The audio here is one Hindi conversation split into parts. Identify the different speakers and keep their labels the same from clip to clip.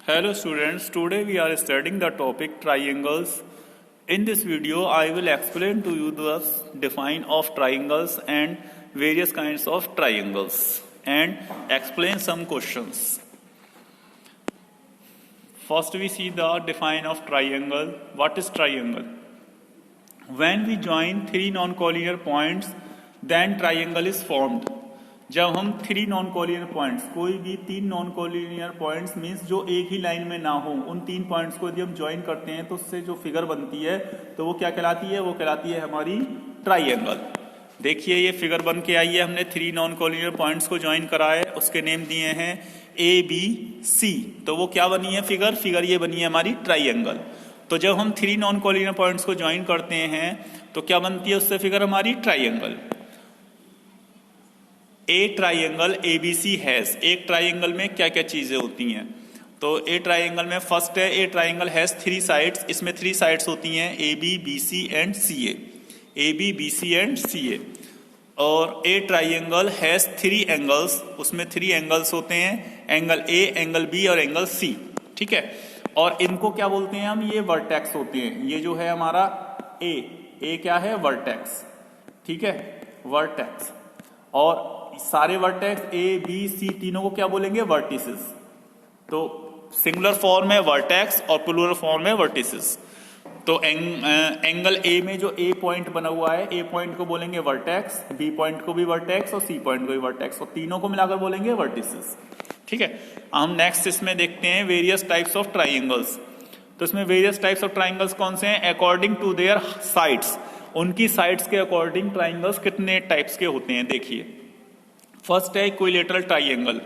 Speaker 1: Hello students, today we are studying the topic triangles. In this video, I will explain to you the define of triangles and various kinds of triangles and explain some questions. First we see the define of triangle. What is triangle? When we join three non-collinear points, then triangle is formed. जब हम थ्री नॉन कोलिनियर पॉइंट्स, कोई भी तीन नॉन कोलिनियर पॉइंट्स मीन्स जो एक ही लाइन में ना हो, उन तीन पॉइंट्स को यदि हम ज्वाइन करते हैं तो उससे जो फिगर बनती है तो वो क्या कहलाती है? वो कहलाती है हमारी ट्राइंगल। देखिए ये फिगर बन के आई है, हमने थ्री नॉन कोलिनियर पॉइंट्स को ज्वाइन करा है, उसके नेम दिए हैं ए बी सी। तो वो क्या बनी है फिगर ये बनी है हमारी ट्राइंगल। तो जब हम थ्री नॉन कोलिनियर पॉइंट्स को ज्वाइन करते हैं तो क्या बनती है उससे फिगर हमारी triangle. A triangle A B C has, एक ट्राइंगल में क्या क्या चीजें होती हैं? तो ए ट्राइंगल में फर्स्ट है a triangle has three sides, इसमें थ्री साइड्स होती हैं A B B C and C A B B C and C A. और a triangle has three angles, उसमें थ्री एंगल्स होते हैं, एंगल ए, एंगल बी और एंगल सी। ठीक है, और इनको क्या बोलते हैं हम? ये वर्टेक्स होते हैं। ये जो है हमारा ए क्या है? वर्टेक्स। ठीक है, वर्टेक्स। और सारे वर्टेक्स ए बी सी तीनों को क्या बोलेंगे? वर्टिसेस। तो सिंगुलर फॉर्म है वर्टेक्स और प्लूरल फॉर्म है वर्टिसेस। तो एंगल ए में जो ए पॉइंट बना हुआ है, ए पॉइंट को बोलेंगे वर्टेक्स, बी पॉइंट को भी वर्टेक्स और सी पॉइंट को भी वर्टेक्स, और तीनों को मिलाकर बोलेंगे वर्टिसेस। ठीक है, हम नेक्स्ट इसमें देखते हैं वेरियस टाइप्स ऑफ ट्राइंगल्स। तो इसमें वेरियस टाइप्स ऑफ ट्राइंगल्स कौन से हैं? अकॉर्डिंग टू देयर साइड्स, उनकी साइड्स के अकॉर्डिंग ट्राइंगल्स कितने टाइप्स के होते हैं देखिए। फर्स्ट है equilateral triangle.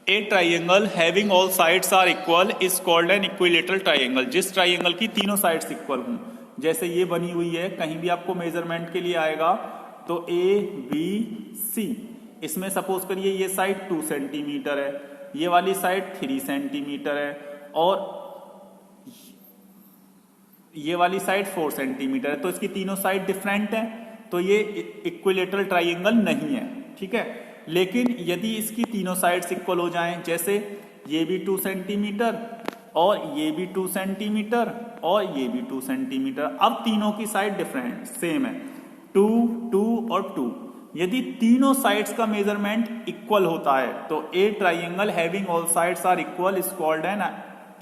Speaker 1: A triangle having all sides are equal is called an equilateral triangle. जिस ट्राइंगल की तीनों साइड्स इक्वल हों, जैसे ये बनी हुई है, कहीं भी आपको मेजरमेंट के लिए आएगा तो ए बी सी, इसमें सपोज करिए ये साइड 2 सेंटीमीटर है, ये वाली साइड 3 सेंटीमीटर है और ये वाली साइड 4 सेंटीमीटर है, तो इसकी तीनों साइड डिफरेंट है, तो ये इक्विलेटरल ट्राइंगल नहीं है। ठीक है, लेकिन यदि इसकी तीनों साइड्स इक्वल हो जाएं, जैसे ये भी 2 सेंटीमीटर और ये भी 2 सेंटीमीटर और ये भी 2 सेंटीमीटर, अब तीनों की साइड डिफरेंट सेम है, 2 2 और 2। यदि तीनों साइड्स का मेजरमेंट इक्वल होता है तो a triangle having all sides are equal is called an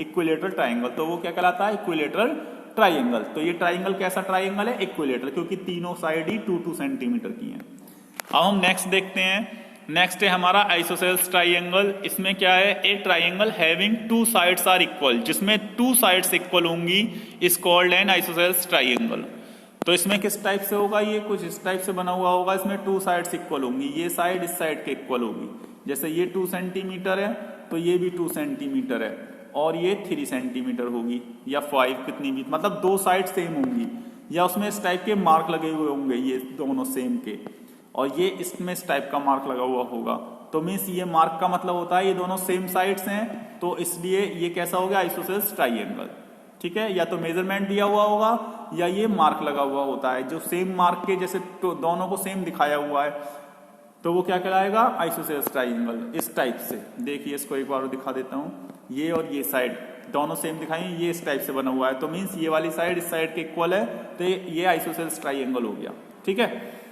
Speaker 1: equilateral triangle. तो वो क्या कहलाता है? Equilateral triangle. तो ये ट्राइंगल कैसा ट्राइंगल है? इक्विलेटरल, क्योंकि तीनों साइड ही 2 2 सेंटीमीटर की हैं। अब हम नेक्स्ट देखते हैं। नेक्स्ट है हमारा आइसोसेल्स ट्राइंगल। इसमें क्या है? A triangle having 2 sides are equal, जिसमें 2 साइड्स इक्वल होंगी is called an isosceles triangle. तो इसमें किस टाइप से होगा? ये कुछ इस टाइप से बना हुआ होगा, इसमें 2 साइड्स इक्वल होंगी, ये साइड इस साइड के इक्वल होगी। जैसे ये 2 सेंटीमीटर है तो ये भी 2 सेंटीमीटर है और ये 3 सेंटीमीटर होगी या 5, कितनी भी, मतलब 2 साइड सेम होंगी, या उसमें इस टाइप के मार्क लगे हुए होंगे, ये दोनों सेम के, और ये इसमें इस टाइप का मार्क लगा हुआ होगा। तो मीन्स ये मार्क का मतलब होता है ये दोनों सेम साइड्स हैं, तो इसलिए ये कैसा हो गया? Isosceles triangle. ठीक है, या तो मेजरमेंट दिया हुआ होगा या ये मार्क लगा हुआ होता है, जो सेम मार्क के जैसे तो दोनों को सेम दिखाया हुआ है, तो वो क्या कहलाएगा? Isosceles triangle. इस टाइप से देखिए, इसको एक बार दिखा देता हूं, ये और ये साइड दोनों सेम दिखाई, ये इस टाइप से बना हुआ है, तो मीन्स ये वाली साइड इस साइड के इक्वल है, तो ये आइसोसेल्स ट्राइंगल हो गया। ठीक है,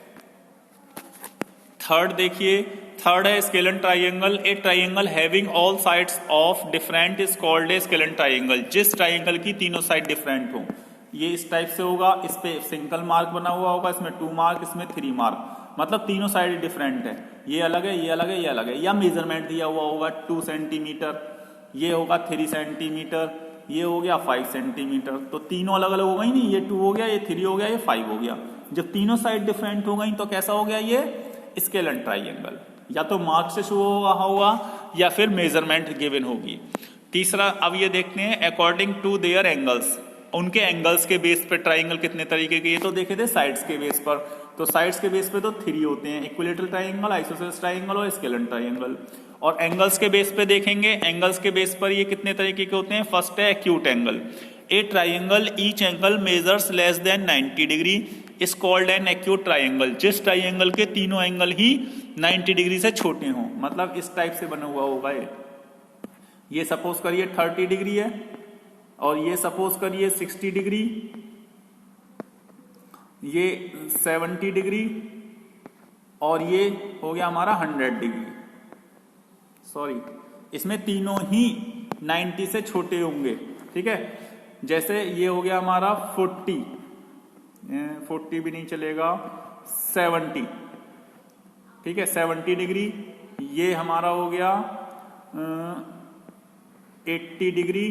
Speaker 1: थर्ड देखिए, थर्ड है scalene triangle. A triangle having all sides of different is called A scalene triangle. जिस ट्राइंगल की तीनों साइड डिफरेंट हो, ये इस टाइप से होगा, इस पे सिंगल मार्क बना हुआ होगा, इसमें 2 मार्क, इसमें 3 मार्क, मतलब तीनों साइड डिफरेंट है, ये अलग है, ये अलग है, ये अलग है, या मेजरमेंट दिया हुआ होगा 2 सेंटीमीटर, ये होगा 3 सेंटीमीटर, ये हो गया 5 सेंटीमीटर, तो तीनों अलग अलग हो गई नहीं, ये 2 हो गया, ये 3 हो गया, ये 5 हो गया। जब तीनों साइड डिफरेंट हो गई तो कैसा हो गया? ये स्केलन ट्राइंगल। या तो मार्क से शुरू होगा या फिर मेजरमेंट गिवन होगी। तीसरा, अब ये देखते हैं अकॉर्डिंग टू देयर एंगल्स, उनके एंगल्स के बेस पे ट्राइंगल कितने तरीके के, ये तो देखे थे साइड्स के बेस पर, तो साइड्स के बेस पे तो 3 होते हैं, इक्विलेटरल ट्राइंगल, आइसोसेल्स ट्राइंगल और स्केलन ट्राइंगल। और एंगल्स के बेस पे देखेंगे, एंगल्स के बेस पर ये कितने तरीके के होते हैं? फर्स्ट है acute angle. A triangle each angle measures less than 90 degree is called an acute triangle. जिस ट्राइंगल के तीनों एंगल ही 90 डिग्री से छोटे हों, मतलब इस टाइप से बना हुआ होगा ये। ये सपोज करिए 30 डिग्री है, और ये सपोज करिए 60 डिग्री, ये 70 डिग्री, और ये हो गया हमारा 100 डिग्री। सॉरी, इसमें तीनों ही 90 से छोटे होंगे, ठीक है। जैसे ये हो गया हमारा 40 भी नहीं चलेगा, 70, ठीक है, 70 डिग्री। ये हमारा हो गया 80 डिग्री,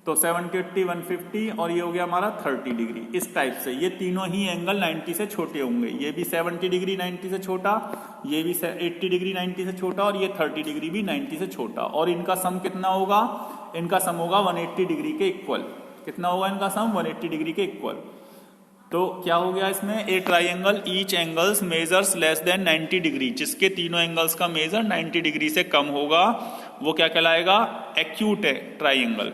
Speaker 1: तो 70, 80, 150, और ये हो गया हमारा 30 डिग्री। इस टाइप से ये तीनों ही एंगल 90 से छोटे होंगे। ये भी 70 डिग्री 90 से छोटा, ये भी 80 डिग्री 90 से छोटा, और ये 30 डिग्री भी 90 से छोटा। और इनका सम कितना होगा? इनका सम होगा 180 डिग्री के इक्वल। कितना होगा इनका सम? 180 डिग्री के इक्वल। तो क्या हो गया इसमें? ए triangle each angles measures less than 90 degree, जिसके तीनों एंगल्स का मेजर 90 डिग्री से कम होगा, वो क्या कहलाएगा? एक्यूट है ट्राइंगल।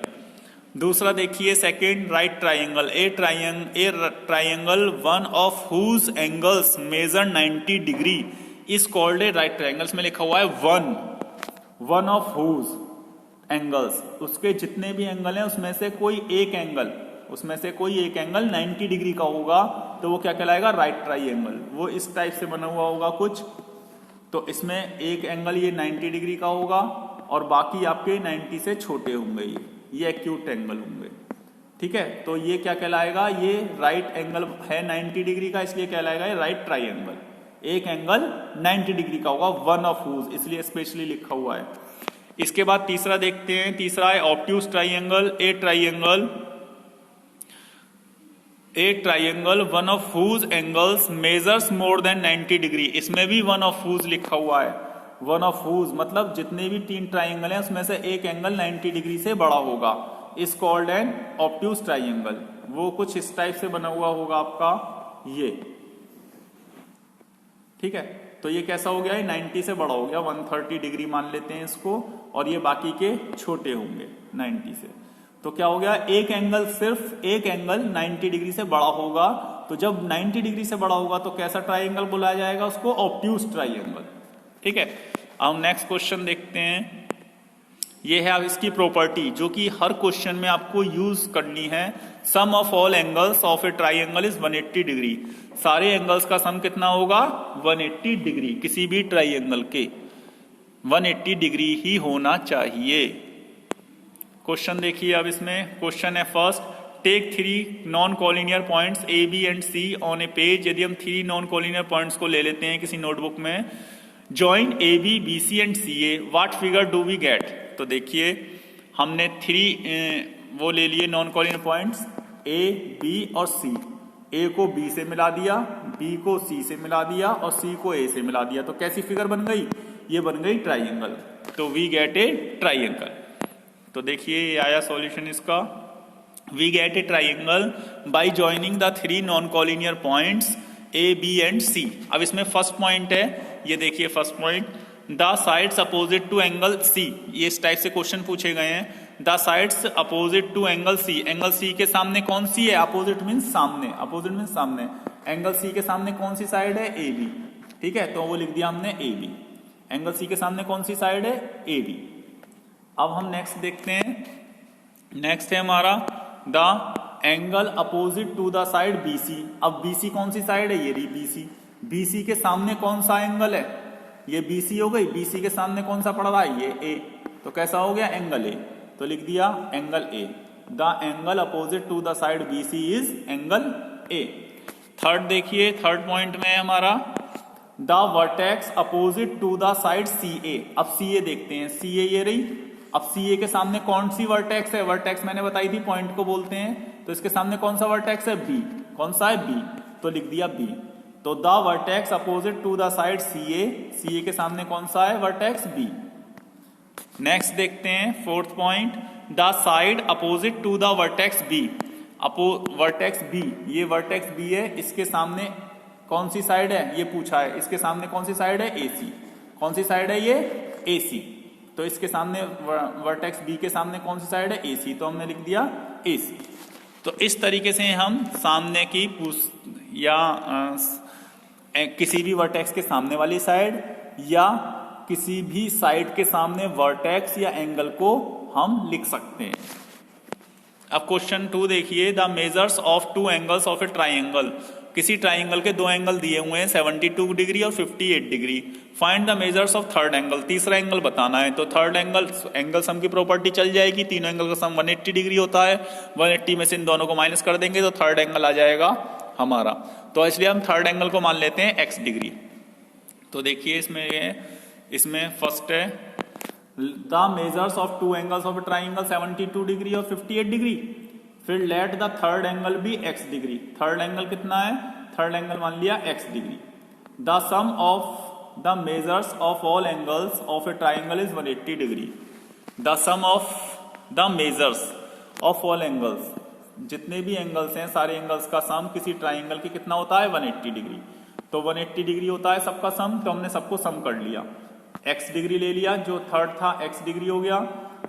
Speaker 1: दूसरा देखिए second, right triangle. A triangle one of whose angles measure 90 degree is called a right triangle. इसमें लिखा हुआ है वन ऑफ हुज एंगल्स, उसके जितने भी एंगल हैं उसमें से कोई एक एंगल 90 डिग्री का होगा, तो वो क्या कहलाएगा? Right triangle. वो इस टाइप से बना हुआ होगा कुछ, तो इसमें एक एंगल ये 90 डिग्री का होगा, और बाकी आपके 90 से छोटे होंगे। ये एक्यूट एंगल होंगे, ठीक है। तो ये क्या कहलाएगा? ये राइट एंगल है 90 डिग्री का, इसलिए कहलाएगा ये राइट ट्राइंगल। एक एंगल 90 डिग्री का होगा, वन ऑफ हुज, इसलिए स्पेशली लिखा हुआ है। इसके बाद तीसरा देखते हैं। तीसरा है obtuse triangle. A triangle one of whose angles measures more than 90 degree. इसमें भी वन ऑफ हुज लिखा हुआ है। वन ऑफ हुज मतलब जितने भी तीन ट्राइंगल हैं उसमें से एक एंगल 90 डिग्री से बड़ा होगा, is called N obtuse triangle. वो कुछ इस टाइप से बना हुआ होगा आपका ये, ठीक है। तो ये कैसा हो गया? 90 से बड़ा हो गया, 130 डिग्री मान लेते हैं इसको, और ये बाकी के छोटे होंगे 90 से। तो क्या हो गया? सिर्फ एक एंगल 90 डिग्री से बड़ा होगा। तो जब 90 डिग्री से बड़ा होगा तो कैसा ट्राइंगल बुलाया जाएगा? उसको ऑब्ट्यूज ट्राइंगल, ठीक है। अब नेक्स्ट क्वेश्चन देखते हैं। ये है अब इसकी प्रॉपर्टी जो कि हर क्वेश्चन में आपको यूज करनी है। Sum of all angles of a triangle is 180 degree. सारे एंगल्स का सम कितना होगा? 180 डिग्री। किसी भी ट्राइंगल के 180 डिग्री ही होना चाहिए। क्वेश्चन देखिए अब इसमें। क्वेश्चन है first, take 3 non collinear points A B and C on a page. यदि हम 3 नॉन कॉलिनियर पॉइंट्स को ले लेते हैं किसी नोटबुक में, join A B B C and C A, what figure do we get? तो देखिए हमने 3 वो ले लिए non collinear points A B और सी। ए को बी से मिला दिया, बी को सी से मिला दिया, और सी को ए से मिला दिया। तो कैसी फिगर बन गई? ये बन गई ट्राइंगल। तो वी गेट ए ट्राइंगल। तो देखिए ये आया सॉल्यूशन इसका। We get a triangle by joining the 3 non collinear points A B and C. अब इसमें फर्स्ट पॉइंट है, ये देखिए first point, the sides opposite to angle C. ये इस टाइप से क्वेश्चन पूछे गए हैं। The sides opposite to angle C. Angle C के सामने कौन सी है? अपोजिट मीन्स सामने, अपोजिट मीन्स सामने। एंगल सी के सामने कौन सी साइड है? ए बी, ठीक है। तो वो लिख दिया हमने ए बी। एंगल सी के सामने कौन सी साइड है? A B. अब हम नेक्स्ट देखते हैं। नेक्स्ट है हमारा the angle opposite to the side B C. अब बी सी कौन सी साइड है? ये रही बी सी। बी सी के सामने कौन सा एंगल है? ये बी सी हो गई। बी सी के सामने कौन सा पड़ रहा है? ये ए। तो कैसा हो गया? Angle A. तो लिख दिया angle A. The angle opposite to the side B C is angle A. Third देखिए, थर्ड पॉइंट में हमारा the vertex opposite to the side C A. अब सी ए देखते हैं। सी ए ये रही। अब सी ए के सामने कौन सी वर्टेक्स है? वर्टेक्स मैंने बताई थी पॉइंट को बोलते हैं। तो इसके सामने कौन सा वर्टेक्स है? बी। कौन सा है? बी। तो लिख दिया बी। तो the vertex opposite to the side C A के सामने कौन सा है? Vertex B. नेक्स्ट देखते हैं fourth point, the side opposite to the vertex B. Vertex B, ये वर्टेक्स बी है, इसके सामने कौन सी साइड है? ये पूछा है। इसके सामने कौन सी साइड है? ए सी। कौन सी साइड है? ये ए सी। तो इसके सामने वर्टेक्स बी के सामने कौन सी साइड है? ए सी। तो हमने लिख दिया ए सी। तो इस तरीके से हम सामने की या किसी भी वर्टेक्स के सामने वाली साइड या किसी भी साइड के सामने वर्टेक्स या एंगल को हम लिख सकते हैं। अब क्वेश्चन 2 देखिए, the measures of two angles of a triangle. किसी ट्राइंगल के दो एंगल दिए हुए हैं 72 डिग्री और 58 degree. Find the measures of third angle, तीसरा एंगल बताना है। तो थर्ड एंगल सम की प्रॉपर्टी चल जाएगी, तीनों एंगल का सम 180 डिग्री होता है। 180 में से इन दोनों को माइनस कर देंगे तो थर्ड एंगल आ जाएगा हमारा। तो इसलिए हम थर्ड एंगल को मान लेते हैं x डिग्री। तो देखिए इसमें फर्स्ट है the measures of two angles of a triangle 72 degree और 58 डिग्री। फिर लेट द थर्ड एंगल भी x डिग्री। थर्ड एंगल कितना है? थर्ड एंगल मान लिया x degree. The sum of the measures of all angles of a triangle is 180 degree. The sum of the measures of all angles, जितने भी एंगल्स हैं सारे एंगल्स का सम किसी ट्राइंगल की कितना होता है? 180 डिग्री। तो 180 डिग्री होता है सबका सम, तो हमने सबको सम कर लिया। x डिग्री ले लिया, जो थर्ड था x डिग्री हो गया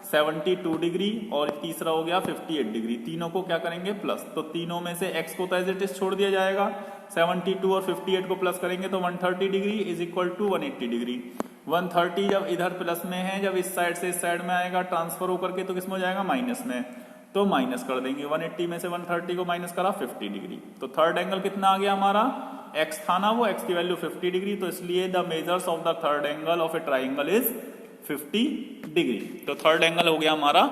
Speaker 1: 72 डिग्री और तीसरा हो गया 58 डिग्री। तीनों को क्या करेंगे? प्लस। तो तीनों में से x को तो एज इट इज छोड़ दिया जाएगा। 72 और 58 को प्लस करेंगे तो 130 degree is equal to 180 degree. 130 जब इधर प्लस में है, जब इस साइड से इस साइड में आएगा ट्रांसफर होकर के, तो किसमें हो जाएगा? माइनस में। तो माइनस कर देंगे। 180 में से 130 को माइनस करा 50 डिग्री। तो थर्ड एंगल कितना आ गया हमारा? x था ना, वो x की वैल्यू 50 डिग्री। तो इसलिए the measures of the third angle of a triangle is 50 degree. तो थर्ड एंगल हो गया हमारा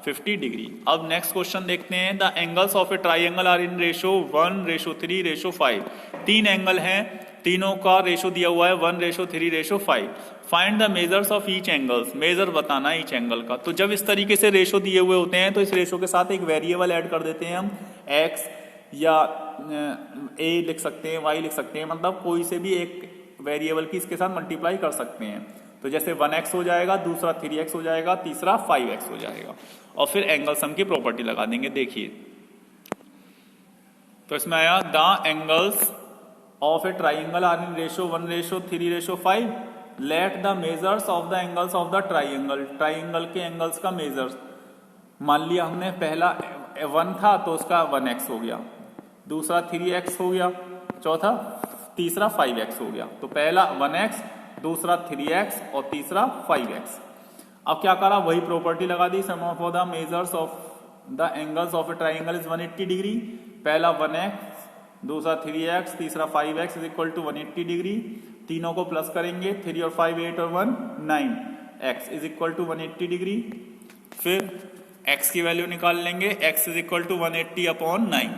Speaker 1: 50 डिग्री। अब नेक्स्ट क्वेश्चन देखते हैं। The angles of a triangle are in ratio 1:3:5। तीन एंगल हैं, तीनों का रेशो दिया हुआ है 1:3:5। Find the measures of each angles, measure बताना ईच एंगल का। तो जब इस तरीके से रेशो दिए हुए होते हैं तो इस रेशो के साथ एक वेरिएबल ऐड कर देते हैं हम, x या a लिख सकते हैं, y लिख सकते हैं, मतलब कोई से भी एक वेरिएबल की इसके साथ मल्टीप्लाई कर सकते हैं। तो जैसे 1x हो जाएगा, दूसरा 3x हो जाएगा, तीसरा 5x हो जाएगा, और फिर एंगल सम की प्रॉपर्टी लगा देंगे। देखिए तो इसमें आया the angles of a triangle are in ratio 1:3:5। Let the measures of the angles of the triangle, triangle के एंगल्स का मेजर्स मान लिया हमने। पहला 1 था तो उसका 1x हो गया, दूसरा 3x हो गया, चौथा तीसरा 5x हो गया। तो पहला 1x, दूसरा 3x और तीसरा 5x। अब क्या करा? वही प्रॉपर्टी लगा दी। Sum of the measures of the angles of a triangle is 180 degree. पहला 1x, दूसरा 3x, तीसरा 5x is equal to 180 degree. तीनों को प्लस करेंगे, 3 और 5 8 और 1 9, x is equal to 180 degree. फिर x की वैल्यू निकाल लेंगे, x इज इक्वल टू 180/9।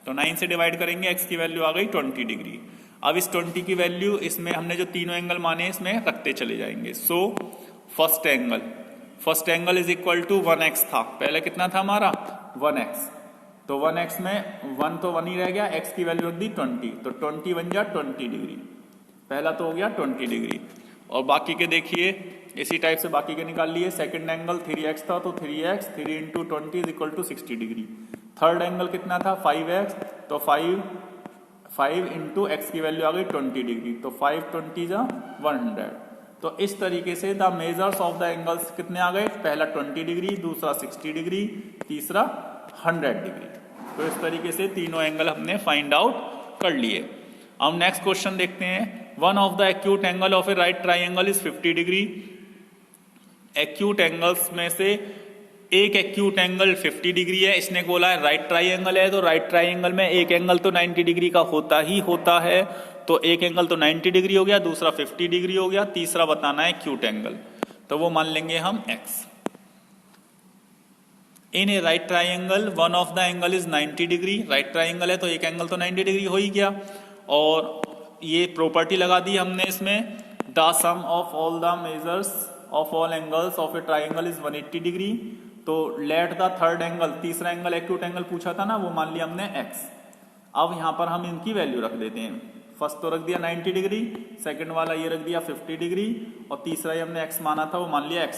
Speaker 1: तो 9 से डिवाइड करेंगे, x की वैल्यू आ गई 20 डिग्री। अब इस 20 की वैल्यू इसमें हमने जो तीनों एंगल माने इसमें रखते चले जाएंगे। So first angle is equal to 1x था, पहले कितना था हमारा? 1x। तो 1x में 1 तो 1 ही रह गया, x की वैल्यू रख दी 20, तो 20 बन गया 20 डिग्री। पहला तो हो गया 20 डिग्री, और बाकी के देखिए इसी टाइप से बाकी के निकाल लिए। सेकंड एंगल 3x था, तो 3x 3 into 20 is equal to 60 degree. Third angle कितना था? 5x, तो 5 इंटू x की वैल्यू आ गई 20 डिग्री, तो 5 20 जा 100। तो इस तरीके से the measures of the angles कितने आ गए? पहला 20 डिग्री, दूसरा 60 डिग्री, तीसरा 100 डिग्री। तो इस तरीके से तीनों एंगल हमने फाइंड आउट कर लिए। अब नेक्स्ट क्वेश्चन देखते हैं। One of the acute angle of A right triangle is 50 degree. Acute angles में से एक एक्यूट एंगल 50 डिग्री है। इसने बोला है राइट ट्राइंगल है, तो राइट ट्राइंगल में एक एंगल तो 90 डिग्री का होता ही होता है। तो एक एंगल तो 90 डिग्री हो गया, दूसरा 50 डिग्री हो गया, तीसरा बताना है एक्यूट एंगल, तो वो मान लेंगे हम x। In A right triangle one of the angle is 90 degree. Right triangle है तो एक एंगल तो 90 डिग्री हो ही गया, और ये प्रॉपर्टी लगा दी हमने इसमें। The sum of all the measures of all angles of a triangle is 180 degree. तो लेट द थर्ड एंगल, तीसरा एंगल एक्यूट एंगल पूछा था ना, वो मान लिया हमने x। अब यहां पर हम इनकी वैल्यू रख देते हैं। फर्स्ट तो रख दिया 90 डिग्री, सेकंड वाला ये रख दिया 50 डिग्री, और तीसरा ये हमने x माना था, वो मान लिया x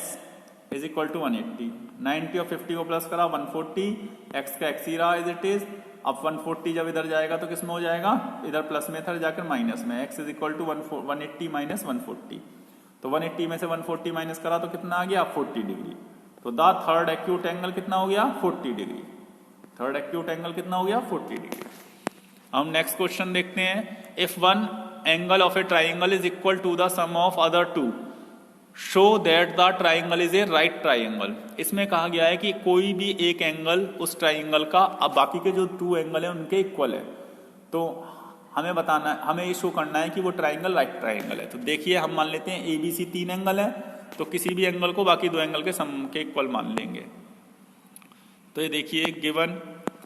Speaker 1: इज इक्वल टू 180। 90 और 50 को प्लस करा 140, x का x ही रहा एज इट इज। अब 140 जब इधर जाएगा तो किसमें हो जाएगा? इधर प्लस में था, जाकर माइनस में। x is equal to 180 minus 140। तो 180 में से 140 माइनस करा तो कितना आ गया? 40 डिग्री। तो द थर्ड एक्यूट एंगल कितना हो गया? 40 डिग्री। थर्ड एक्यूट एंगल कितना हो गया? 40 डिग्री। हम नेक्स्ट क्वेश्चन देखते हैं। If one angle of a triangle is equal to the sum of other two. Show that the triangle is a right triangle. इसमें कहा गया है कि कोई भी एक एंगल उस ट्राइंगल का अब बाकी के जो 2 एंगल है उनके इक्वल है, तो हमें बताना, हमें ये शो करना है कि वो ट्राइंगल राइट ट्राइंगल है। तो देखिए हम मान लेते हैं ABC 3 एंगल है, तो किसी भी एंगल को बाकी 2 एंगल के सम के इक्वल मान लेंगे। तो ये देखिए गिवन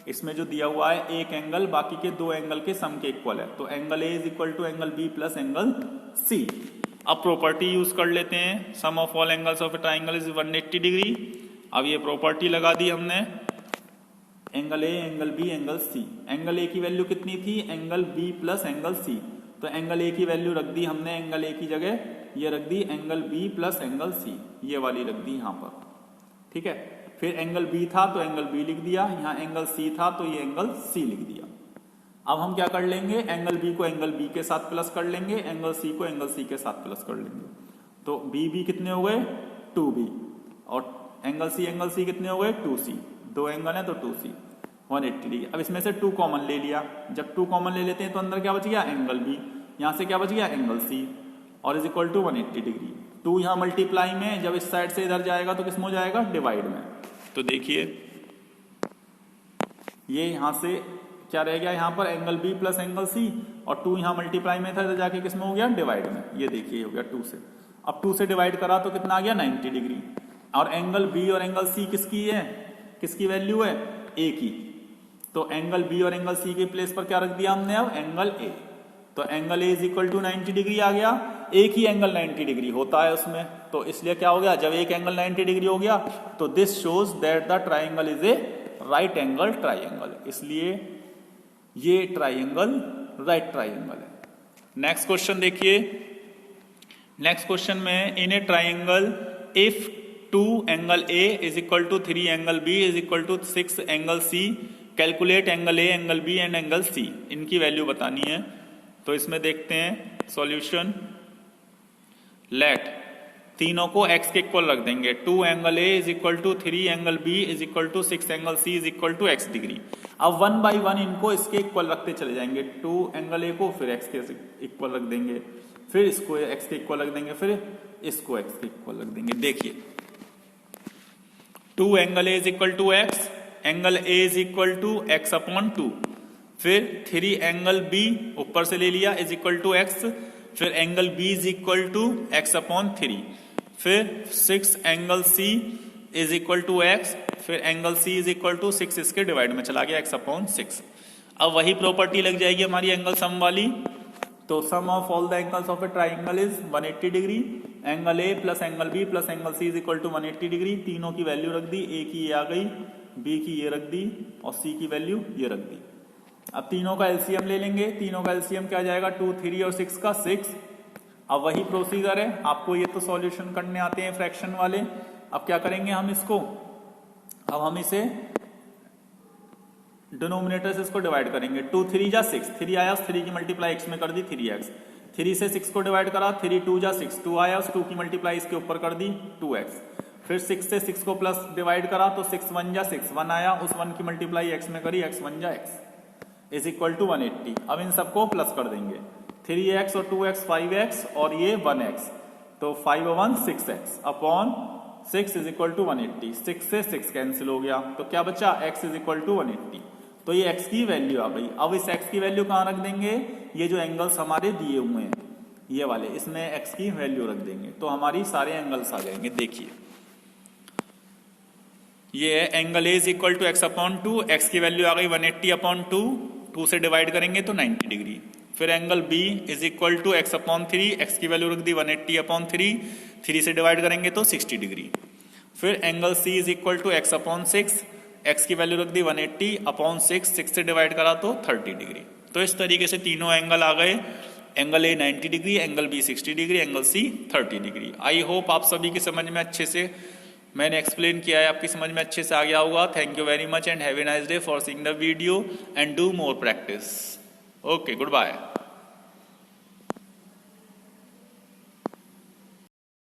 Speaker 1: इसमें जो दिया हुआ है एक एंगल बाकी के 2 एंगल के सम के इक्वल है, तो angle A is equal to angle B plus angle C। अब प्रॉपर्टी यूज कर लेते हैं, sum of all angles of a triangle is 180 degree. अब ये प्रॉपर्टी लगा दी हमने, angle A angle B angle C। Angle A की वैल्यू कितनी थी, angle B plus angle C, तो एंगल A की वैल्यू रख दी हमने एंगल A की जगह, ये रख दी angle B plus angle C, ये वाली रख दी यहाँ पर, ठीक है। फिर एंगल B था तो एंगल B लिख दिया, यहाँ एंगल C था तो ये एंगल C लिख दिया। अब हम क्या कर लेंगे, एंगल B को एंगल B के साथ प्लस कर लेंगे, एंगल C को एंगल C के साथ प्लस कर लेंगे, तो B कितने हो गए 2B, और एंगल C कितने हो गए 2C, 2 एंगल है तो 2C 180 डिग्री। अब इसमें से 2 कॉमन ले लिया, जब 2 कॉमन ले लेते हैं तो अंदर क्या बच गया एंगल B, यहाँ से क्या बच गया एंगल C, और इज इक्वल टू 180 डिग्री। 2 यहाँ मल्टीप्लाई में, जब इस साइड से इधर जाएगा तो किसमें हो जाएगा डिवाइड में। तो देखिए ये यहां से क्या रह गया, यहाँ पर angle B plus angle C, और 2 यहाँ मल्टीप्लाई में था इधर जाके किसमें हो गया डिवाइड में। ये देखिए हो गया 2 से, अब 2 से डिवाइड करा तो कितना आ गया 90 डिग्री। और एंगल B और एंगल C किसकी है, किसकी वैल्यू है A की, तो एंगल B और एंगल C के प्लेस पर क्या रख दिया हमने अब एंगल A, तो angle A is equal to 90 degree आ गया। एक ही एंगल 90 डिग्री होता है उसमें, तो इसलिए क्या हो गया, जब एक एंगल 90 डिग्री हो गया तो this shows that the triangle is a right angle triangle, इसलिए ये ट्राइंगल राइट ट्राइंगल है। नेक्स्ट क्वेश्चन देखिए, नेक्स्ट क्वेश्चन में in a triangle if 2 angle A is equal to 3 angle B is equal to 6 angle C, calculate angle A angle B and angle C, इनकी वैल्यू बतानी है। तो इसमें देखते हैं सॉल्यूशन, लेट तीनों को x के इक्वल रख देंगे, 2 angle A is equal to 3 angle B is equal to 6 angle C is equal to x degree. अब 1 बाई 1 इनको इसके इक्वल रखते चले जाएंगे, 2 एंगल A को फिर x के इक्वल रख देंगे, फिर इसको x के इक्वल रख देंगे, फिर इसको x के इक्वल रख देंगे। देखिए 2 angle A is equal to x, angle A is equal to x upon 2, फिर 3 एंगल B ऊपर से ले लिया इज इक्वल टू x, फिर angle B is equal to x upon 3, फिर 6 angle C is equal to x, फिर angle C is equal to 6 इसके डिवाइड में चला गया x अपॉन 6। अब वही प्रॉपर्टी लग जाएगी हमारी एंगल सम वाली, तो sum of all the angles of a triangle is 180 degree, angle A plus angle B plus angle C is equal to 180 degree. तीनों की वैल्यू रख दी, A की ये आ गई, B की ये रख दी और C की वैल्यू ये रख दी। अब तीनों का एलसीएम ले लेंगे, तीनों का एलसीएम क्या जाएगा 2, 3 और 6 का 6। अब वही प्रोसीजर है, आपको ये तो सॉल्यूशन करने आते हैं फ्रैक्शन वाले। अब क्या करेंगे हम इसको, अब हम इसे डिनोमिनेटर से इसको डिवाइड करेंगे, 2 3 जा 6, 3 आया 3 की मल्टीप्लाई x में कर दी 3x, 3 से 6 को डिवाइड करा 3 2 जा 6, 2 आया उस 2 की मल्टीप्लाई इसके ऊपर कर दी 2x, फिर 6 से 6 को प्लस डिवाइड करा तो 6 1 जा 6, 1 आया उस 1 की मल्टीप्लाई x में करी, x 1 जा x इज इक्वल टू 180। अब इन सबको प्लस कर देंगे, 3x और 2x 5x और ये 1x, तो 5 और 1 6x upon 6 is equal to 180। 6 से 6 कैंसिल हो गया तो क्या बचा x इज इक्वल टू 180, तो ये x की वैल्यू आ गई। अब इस x की वैल्यू कहाँ रख देंगे, ये जो एंगल्स हमारे दिए हुए हैं ये वाले, इसमें x की वैल्यू रख देंगे तो हमारी सारे एंगल्स आ जाएंगे। देखिए ये angle A is equal to x upon 2, x की वैल्यू आ गई 180 अपॉन 2, 2 से डिवाइड करेंगे तो 90 डिग्री। फिर angle B is equal to x upon 3, x की वैल्यू रख दी 180 अपॉन 3, 3 से डिवाइड करेंगे तो 60 डिग्री। फिर angle C is equal to x upon 6, x की वैल्यू रख दी 180 अपॉन 6, 6 से डिवाइड करा तो 30 डिग्री। तो इस तरीके से तीनों एंगल आ गए, angle A 90 degree, angle B 60 degree, angle C 30 degree. I hope आप सभी की समझ में अच्छे से मैंने एक्सप्लेन किया है, आपकी समझ में अच्छे से आ गया होगा। Thank you very much and have a nice day for seeing the video and do more practice. Okay, good bye.